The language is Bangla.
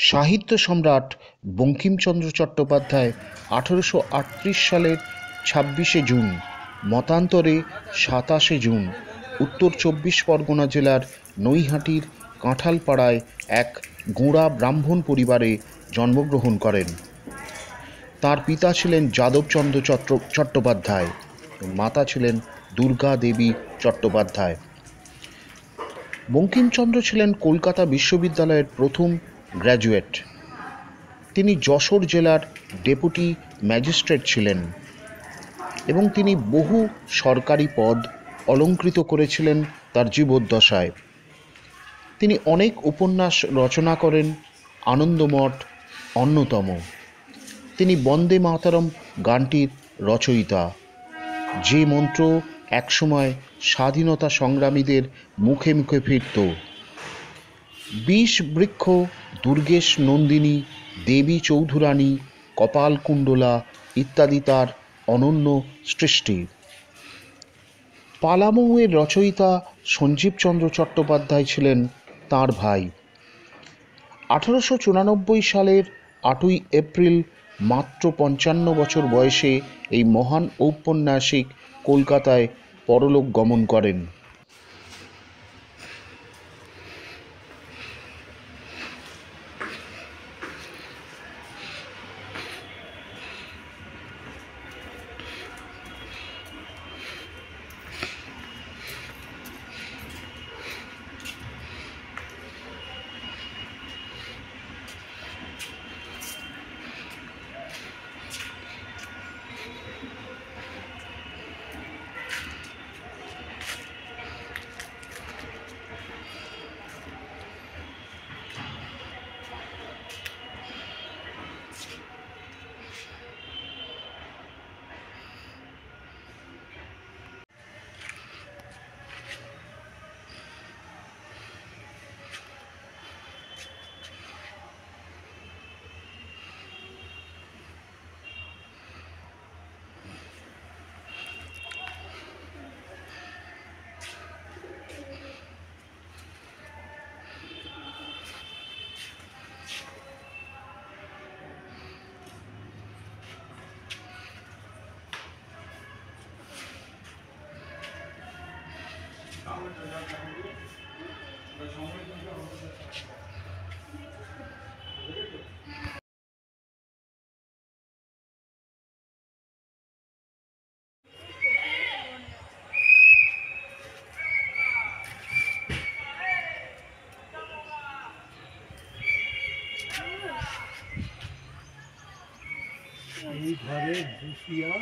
সাহিত্য সম্রাট বঙ্কিমচন্দ্র চট্টোপাধ্যায় 1838 সালের 26শে জুন, মতান্তরে 27শে জুন উত্তর চব্বিশ পরগনা জেলার নৈহাটির কাঁঠালপাড়ায় এক গোঁড়া ব্রাহ্মণ পরিবারে জন্মগ্রহণ করেন। তার পিতা ছিলেন যাদবচন্দ্র চট্টোপাধ্যায়, মাতা ছিলেন দুর্গা দেবী চট্টোপাধ্যায়। বঙ্কিমচন্দ্র ছিলেন কলকাতা বিশ্ববিদ্যালয়ের প্রথম গ্র্যাজুয়েট। তিনি যশোর জেলার ডেপুটি ম্যাজিস্ট্রেট ছিলেন এবং তিনি বহু সরকারি পদ অলঙ্কৃত করেছিলেন তার জীবদ্দশায়। তিনি অনেক উপন্যাস রচনা করেন, আনন্দমঠ অন্যতম। তিনি বন্দে মাতরম গানটির রচয়িতা, যে মন্ত্র একসময় স্বাধীনতা সংগ্রামীদের মুখে মুখে ফিরত। বিষ বৃক্ষ, দুর্গেশ নন্দিনী, দেবী চৌধুরানী, কপালকুণ্ডলা ইত্যাদি তার অনন্য সৃষ্টি। পালামৌয়ের রচয়িতা সঞ্জীবচন্দ্র চট্টোপাধ্যায় ছিলেন তাঁর ভাই। 1894 সালের 8ই এপ্রিল মাত্র 55 বছর বয়সে এই মহান ঔপন্যাসিক কলকাতায় পরলোক গমন করেন। এই ঘরে বসিয়া